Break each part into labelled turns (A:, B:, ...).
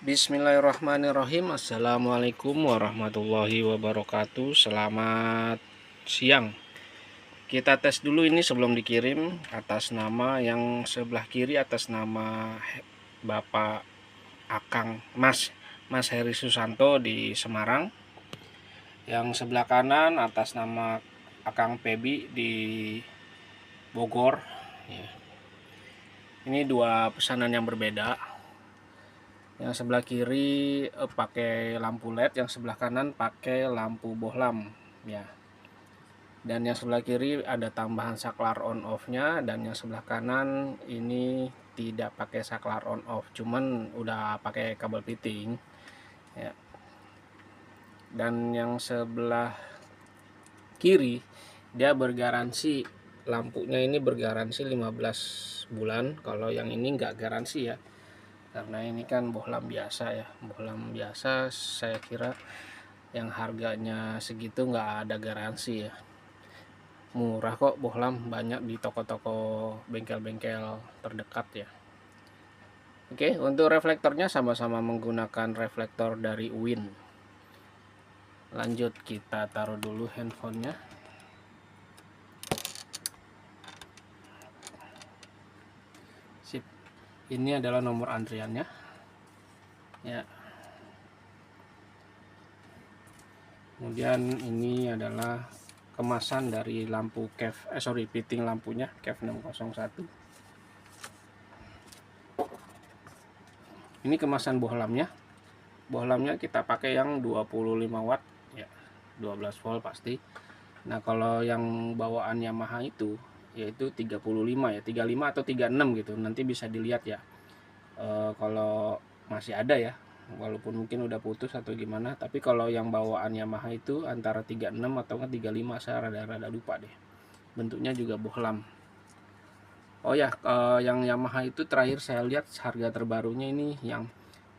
A: Bismillahirrahmanirrahim. Assalamualaikum warahmatullahi wabarakatuh. Selamat siang. Kita tes dulu ini sebelum dikirim. Atas nama yang sebelah kiri atas nama Bapak Akang Mas Heri Susanto di Semarang. Yang sebelah kanan atas nama Akang Pebi di Bogor. Ini dua pesanan yang berbeda. Yang sebelah kiri pakai lampu LED, yang sebelah kanan pakai lampu bohlam ya. Dan yang sebelah kiri ada tambahan saklar on off-nya, dan yang sebelah kanan ini tidak pakai saklar on off, cuman udah pakai kabel fitting ya. Dan yang sebelah kiri dia bergaransi, lampunya ini bergaransi 15 bulan. Kalau yang ini enggak garansi ya, karena ini kan bohlam biasa ya. Bohlam biasa saya kira yang harganya segitu nggak ada garansi ya. Murah kok bohlam, banyak di toko-toko bengkel-bengkel terdekat ya. Oke, untuk reflektornya sama-sama menggunakan reflektor dari Win. Lanjut, kita taruh dulu handphonenya. Sip. Ini adalah nomor antriannya ya. Kemudian ini adalah kemasan dari lampu fitting lampunya CAF 601. Ini kemasan bohlamnya. Bohlamnya kita pakai yang 25 watt ya, 12 volt pasti. Nah, kalau yang bawaan Yamaha itu yaitu 35 ya, 35 atau 36 gitu. Nanti bisa dilihat ya. Kalau masih ada ya, walaupun mungkin udah putus atau gimana, tapi kalau yang bawaan Yamaha itu antara 36 atau 35, saya rada-rada lupa deh. Bentuknya juga bohlam. Oh ya, yang Yamaha itu terakhir saya lihat harga terbarunya ini yang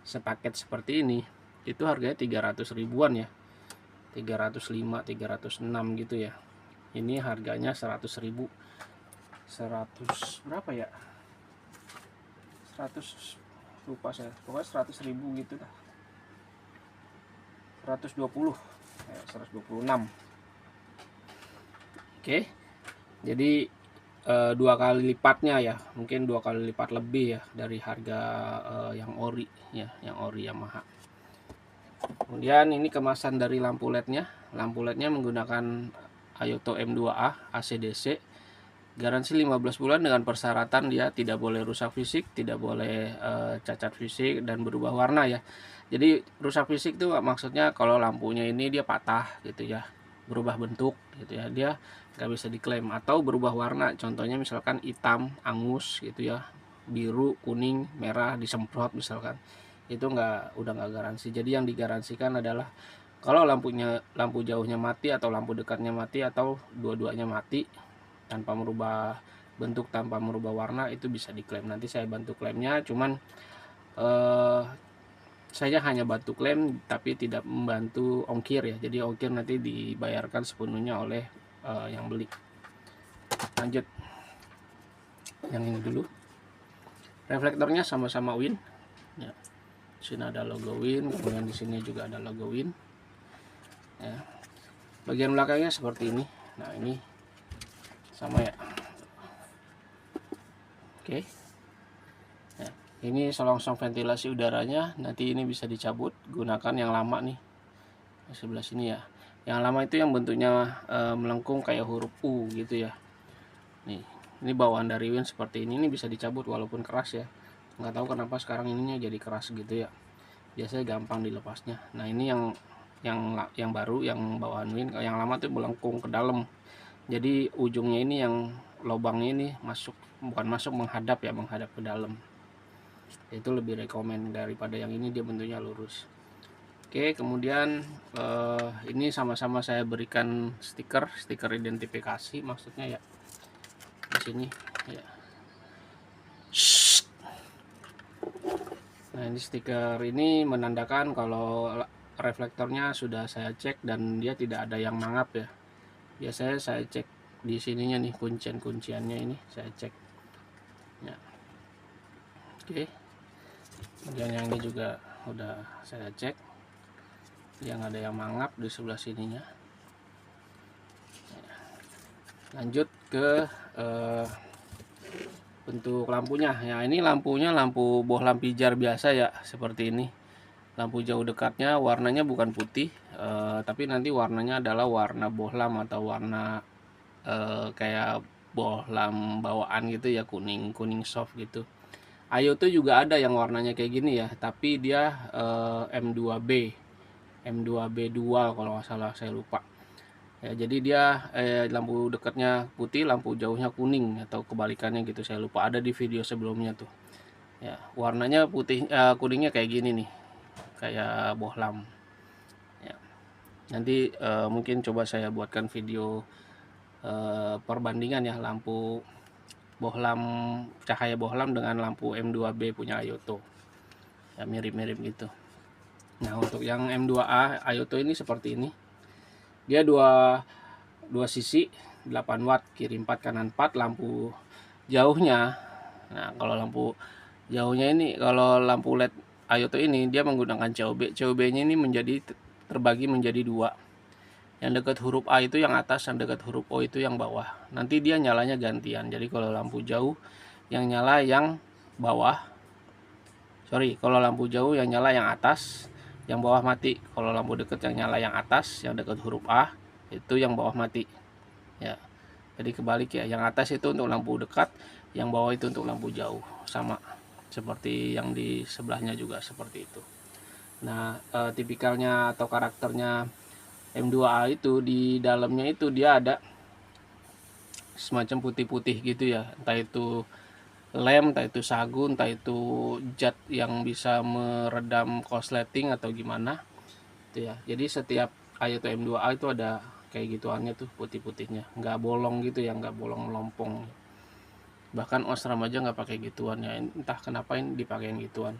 A: sepaket seperti ini, itu harganya 300 ribuan ya, 305, 306 gitu ya. Ini harganya 100 ribu, 100 berapa ya, 100 lupa saya, pokoknya 100 ribu gitu dah, 120 ya, 126. Oke, jadi dua kali lipatnya ya, mungkin 2 kali lipat lebih ya dari harga yang ori ya, yang ori Yamaha. Kemudian ini kemasan dari lampu LED-nya. Lampu LED-nya menggunakan Ayoto M2A AC/DC. Garansi 15 bulan dengan persyaratan dia tidak boleh rusak fisik, tidak boleh cacat fisik dan berubah warna ya. Jadi rusak fisik itu maksudnya kalau lampunya ini dia patah gitu ya, berubah bentuk gitu ya, dia nggak bisa diklaim. Atau berubah warna, contohnya misalkan hitam angus gitu ya, biru, kuning, merah disemprot misalkan, itu udah nggak garansi. Jadi yang digaransikan adalah kalau lampu jauhnya mati atau lampu dekatnya mati atau dua-duanya mati tanpa merubah bentuk, tanpa merubah warna, itu bisa diklaim. Nanti saya bantu klaimnya, cuman saya hanya bantu klaim tapi tidak membantu ongkir ya. Jadi ongkir nanti dibayarkan sepenuhnya oleh yang beli. Lanjut, yang ini dulu. Reflektornya sama-sama Win ya. Sini ada logo Win, kemudian di sini juga ada logo Win ya. Bagian belakangnya seperti ini. Nah, ini sama ya. Oke ya, ini selongsong ventilasi udaranya. Nanti ini bisa dicabut, gunakan yang lama nih di sebelah sini ya. Yang lama itu yang bentuknya melengkung kayak huruf U gitu ya. Nih, ini bawaan dari Win seperti ini bisa dicabut walaupun keras ya. Nggak tahu kenapa sekarang ininya jadi keras gitu ya, biasanya gampang dilepasnya. Nah, ini yang baru, yang bawaan Win. Yang lama tuh melengkung ke dalam, jadi ujungnya ini yang lubangnya ini menghadap ke dalam. Itu lebih rekomen daripada yang ini, dia bentuknya lurus. Oke, kemudian ini sama-sama saya berikan stiker identifikasi maksudnya ya, di sini ya. Nah, ini stiker ini menandakan kalau reflektornya sudah saya cek dan dia tidak ada yang mangap ya. Biasanya saya cek di sininya nih, kunciannya ini saya cek ya. Oke, kemudian yang ini juga udah saya cek, yang ada yang mangap di sebelah sininya. Lanjut ke bentuk lampunya ya. Ini lampunya lampu bohlam pijar biasa ya, seperti ini. Lampu jauh dekatnya warnanya bukan putih, tapi nanti warnanya adalah warna bohlam atau warna kayak bohlam bawaan gitu ya, kuning soft gitu. Ayoto juga ada yang warnanya kayak gini ya, tapi dia M2B dual kalau nggak salah, saya lupa ya. Jadi dia lampu dekatnya putih, lampu jauhnya kuning, atau kebalikannya gitu, saya lupa. Ada di video sebelumnya tuh ya. Warnanya putih, kuningnya kayak gini nih, kayak bohlam ya. Nanti mungkin coba saya buatkan video perbandingan ya, lampu bohlam, cahaya bohlam dengan lampu M2B punya Ayoto ya, mirip-mirip gitu. Nah, untuk yang M2A Ayoto ini seperti ini. Dia dua sisi 8 watt, kiri 4 kanan 4. Lampu jauhnya, nah kalau lampu jauhnya ini, kalau lampu LED Ayoto ini dia menggunakan COB nya ini terbagi menjadi dua. Yang dekat huruf A itu yang atas, yang dekat huruf O itu yang bawah. Nanti dia nyalanya gantian. Jadi kalau lampu jauh yang nyala yang bawah, kalau lampu jauh yang nyala yang atas, yang bawah mati. Kalau lampu dekat yang nyala yang atas, yang dekat huruf A itu yang bawah mati ya. Jadi kebalik ya, yang atas itu untuk lampu dekat, yang bawah itu untuk lampu jauh. Sama seperti yang di sebelahnya juga seperti itu. Nah, tipikalnya atau karakternya M2A itu, di dalamnya itu dia ada semacam putih-putih gitu ya, entah itu lem, entah itu sagu, entah itu zat yang bisa meredam korsleting atau gimana itu ya. Jadi setiap Ayoto M2A itu ada kayak gituannya tuh, putih-putihnya, nggak bolong gitu ya, nggak bolong melompong. Bahkan Osram aja nggak pakai gituan ya, entah kenapa ini dipakein gituan.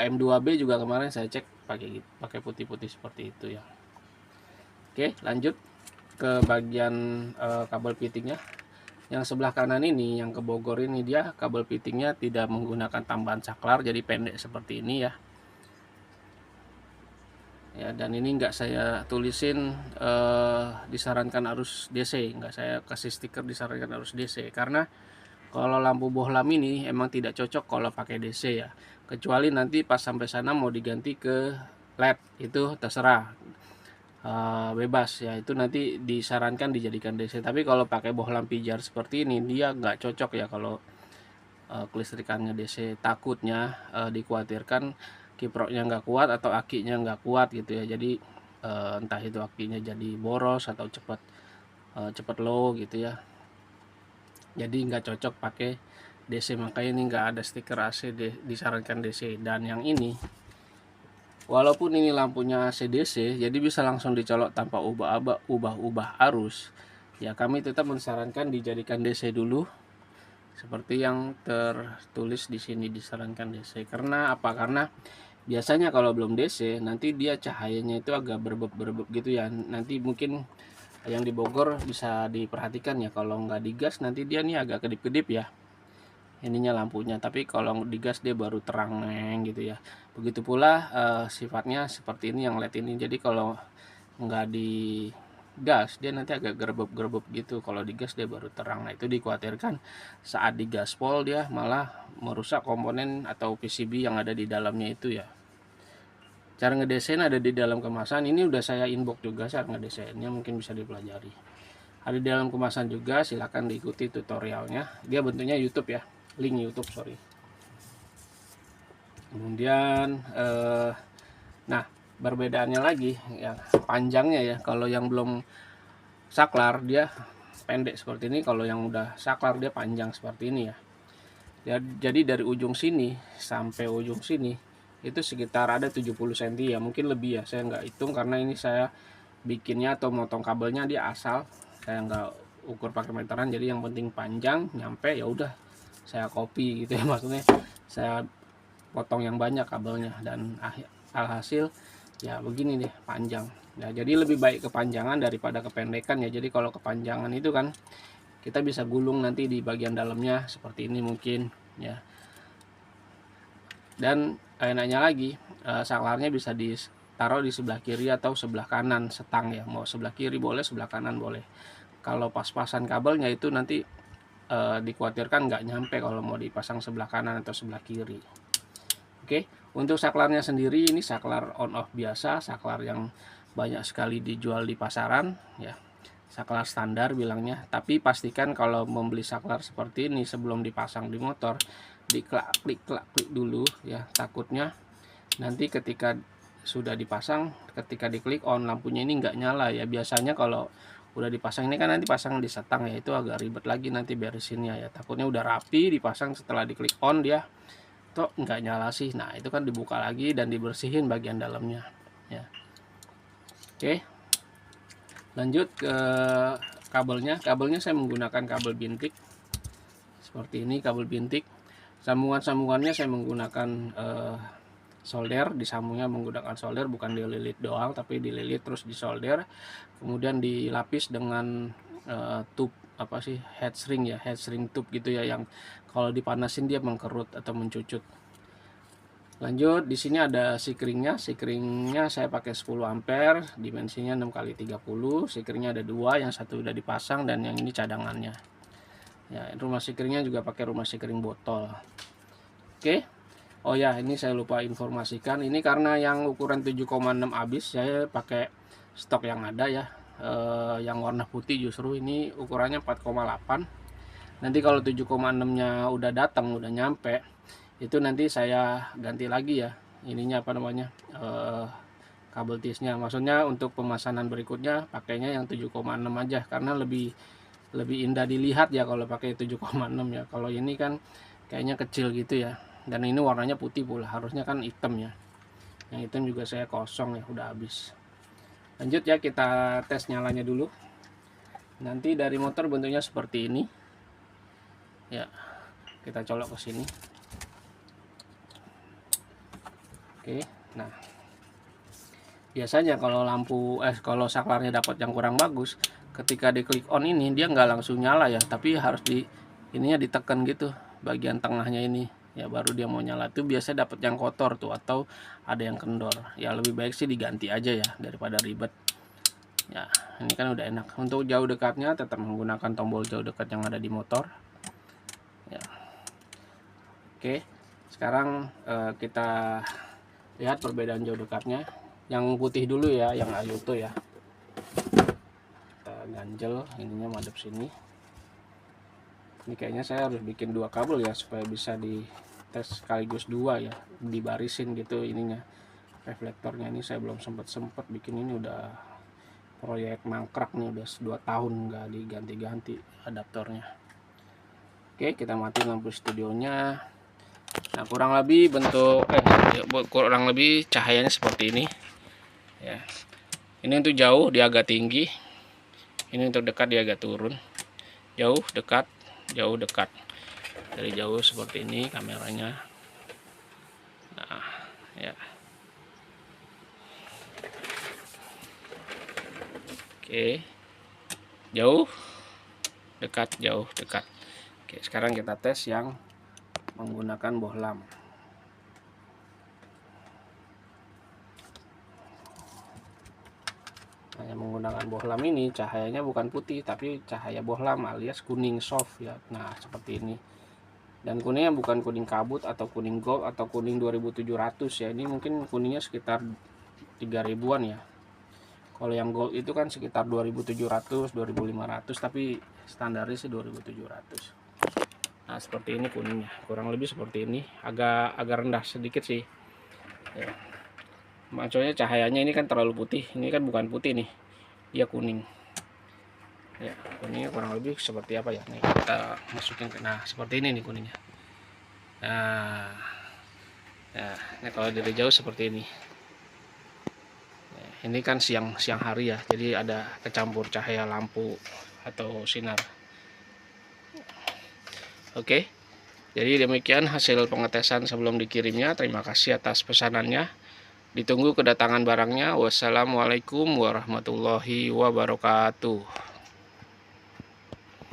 A: M2B juga kemarin saya cek pakai putih-putih seperti itu ya. Oke, lanjut ke bagian kabel fittingnya. Yang sebelah kanan ini, yang ke Bogor ini, dia kabel fittingnya tidak menggunakan tambahan saklar, jadi pendek seperti ini ya. Ya, dan ini nggak saya tulisin disarankan arus DC, nggak saya kasih stiker disarankan arus DC, karena kalau lampu bohlam ini emang tidak cocok kalau pakai DC ya, kecuali nanti pas sampai sana mau diganti ke LED, itu terserah, bebas ya, itu nanti disarankan dijadikan DC. Tapi kalau pakai bohlam pijar seperti ini, dia nggak cocok ya kalau kelistrikannya DC. Takutnya dikhawatirkan kiproknya nggak kuat atau akinya nggak kuat gitu ya. Jadi entah itu akinya jadi boros atau cepat low gitu ya. Jadi nggak cocok pakai DC, makanya ini nggak ada stiker AC, disarankan DC. Dan yang ini, walaupun ini lampunya AC DC, jadi bisa langsung dicolok tanpa ubah arus ya, kami tetap mensarankan dijadikan DC dulu, seperti yang tertulis di sini, disarankan DC. Karena apa? Karena biasanya kalau belum DC nanti dia cahayanya itu agak berbeb gitu ya. Nanti mungkin yang di Bogor bisa diperhatikan ya, kalau nggak digas nanti dia nih agak kedip-kedip ya ininya lampunya, tapi kalau digas dia baru terang neng gitu ya. Begitu pula sifatnya seperti ini yang LED ini. Jadi kalau nggak digas dia nanti agak gerbeb gitu, kalau digas dia baru terang. Nah, itu dikhawatirkan saat digaspol dia malah merusak komponen atau PCB yang ada di dalamnya itu ya. Cara ngedesain ada di dalam kemasan, ini udah saya inbox juga cara ngedesainnya, mungkin bisa dipelajari. Ada di dalam kemasan juga, silahkan diikuti tutorialnya. Dia bentuknya YouTube ya, link YouTube sorry. Kemudian nah perbedaannya lagi ya, panjangnya ya. Kalau yang belum saklar dia pendek seperti ini, kalau yang udah saklar dia panjang seperti ini ya. Jadi dari ujung sini sampai ujung sini itu sekitar ada 70 cm ya, mungkin lebih ya, saya nggak hitung karena ini saya bikinnya atau motong kabelnya dia asal, saya nggak ukur pakai meteran. Jadi yang penting panjang nyampe ya udah saya copy gitu ya, maksudnya saya potong yang banyak kabelnya, dan alhasil ya begini deh, panjang ya. Jadi lebih baik kepanjangan daripada kependekan ya. Jadi kalau kepanjangan itu kan kita bisa gulung nanti di bagian dalamnya seperti ini mungkin ya. Dan enaknya lagi saklarnya bisa ditaruh di sebelah kiri atau sebelah kanan setang ya, mau sebelah kiri boleh, sebelah kanan boleh. Kalau pas-pasan kabelnya itu nanti dikhawatirkan nggak nyampe kalau mau dipasang sebelah kanan atau sebelah kiri. Oke, untuk saklarnya sendiri ini saklar on off biasa, saklar yang banyak sekali dijual di pasaran ya, saklar standar bilangnya. Tapi pastikan kalau membeli saklar seperti ini sebelum dipasang di motor, diklik dulu ya, takutnya nanti ketika sudah dipasang, ketika diklik on lampunya ini nggak nyala ya. Biasanya kalau udah dipasang ini kan nanti pasang di setang ya, itu agak ribet lagi nanti beresinnya ya. Takutnya udah rapi dipasang, setelah diklik on dia kok nggak nyala sih. Nah itu kan dibuka lagi dan dibersihin bagian dalamnya ya. Oke, lanjut ke kabelnya. Kabelnya saya menggunakan kabel bintik seperti ini, kabel bintik. Sambungannya saya menggunakan solder, disambungnya menggunakan solder, bukan dililit doang tapi dililit terus disolder, kemudian dilapis dengan tube apa sih, heatshrink ya, heatshrink tube gitu ya, yang kalau dipanasin dia mengkerut atau mencucut. Lanjut, di sini ada sikringnya. Sikringnya saya pakai 10 ampere, dimensinya 6x30. Sikringnya ada dua, yang satu udah dipasang dan yang ini cadangannya. Ya, rumah sikringnya juga pakai rumah sikring botol. Oke. Oh ya, ini saya lupa informasikan. Ini karena yang ukuran 7,6 habis, saya pakai stok yang ada ya. Yang warna putih justru ini ukurannya 4,8. Nanti kalau 7,6-nya udah datang, udah nyampe, itu nanti saya ganti lagi ya, ininya apa namanya, kabel tisnya. Maksudnya untuk pemasangan berikutnya pakainya yang 7,6 aja, karena lebih indah dilihat ya kalau pakai 7,6 ya. Kalau ini kan kayaknya kecil gitu ya, dan ini warnanya putih pula, harusnya kan hitam ya. Yang hitam juga saya kosong ya, udah habis. Lanjut ya, kita tes nyalanya dulu. Nanti dari motor bentuknya seperti ini ya, kita colok ke sini. Oke, nah biasanya kalau kalau saklarnya dapat yang kurang bagus, ketika diklik on ini dia nggak langsung nyala ya, tapi harus ininya ditekan gitu bagian tengahnya ini ya, baru dia mau nyala. Itu biasanya dapat yang kotor tuh atau ada yang kendor ya. Lebih baik sih diganti aja ya daripada ribet ya. Ini kan udah enak. Untuk jauh dekatnya tetap menggunakan tombol jauh dekat yang ada di motor ya. Oke, sekarang kita lihat perbedaan jauh dekatnya. Yang putih dulu ya, yang Ayuto ya. Kita ganjel ininya madep sini. Ini kayaknya saya harus bikin dua kabel ya supaya bisa dites sekaligus dua ya, dibarisin gitu ininya. Reflektornya ini saya belum sempat bikin, ini udah proyek mangkrak nih, udah 2 tahun nggak diganti-ganti adaptornya. Oke, kita matiin lampu studionya. Nah, kurang lebih cahayanya seperti ini ya. Ini untuk jauh dia agak tinggi, ini untuk dekat dia agak turun. Jauh dekat, jauh dekat. Dari jauh seperti ini kameranya. Nah ya, oke, jauh dekat, jauh dekat. Oke, sekarang kita tes yang menggunakan bohlam. Nah, yang menggunakan bohlam ini cahayanya bukan putih tapi cahaya bohlam alias kuning soft ya. Nah, seperti ini. Dan kuningnya bukan kuning kabut atau kuning gold atau kuning 2700 ya. Ini mungkin kuningnya sekitar 3000-an ya. Kalau yang gold itu kan sekitar 2700, 2500, tapi standarnya sih 2700. Nah, seperti ini kuningnya, kurang lebih seperti ini, agak rendah sedikit sih ya. Maksudnya cahayanya ini kan terlalu putih, ini kan bukan putih nih, dia kuning ya. Kuningnya kurang lebih seperti apa ya, nih kita masukin ke, nah seperti ini nih kuningnya. Nah kalau dari jauh seperti ini. Ini kan siang hari ya, jadi ada kecampur cahaya lampu atau sinar. Oke, jadi demikian hasil pengetesan sebelum dikirimnya. Terima kasih atas pesanannya. Ditunggu kedatangan barangnya. Wassalamualaikum warahmatullahi wabarakatuh.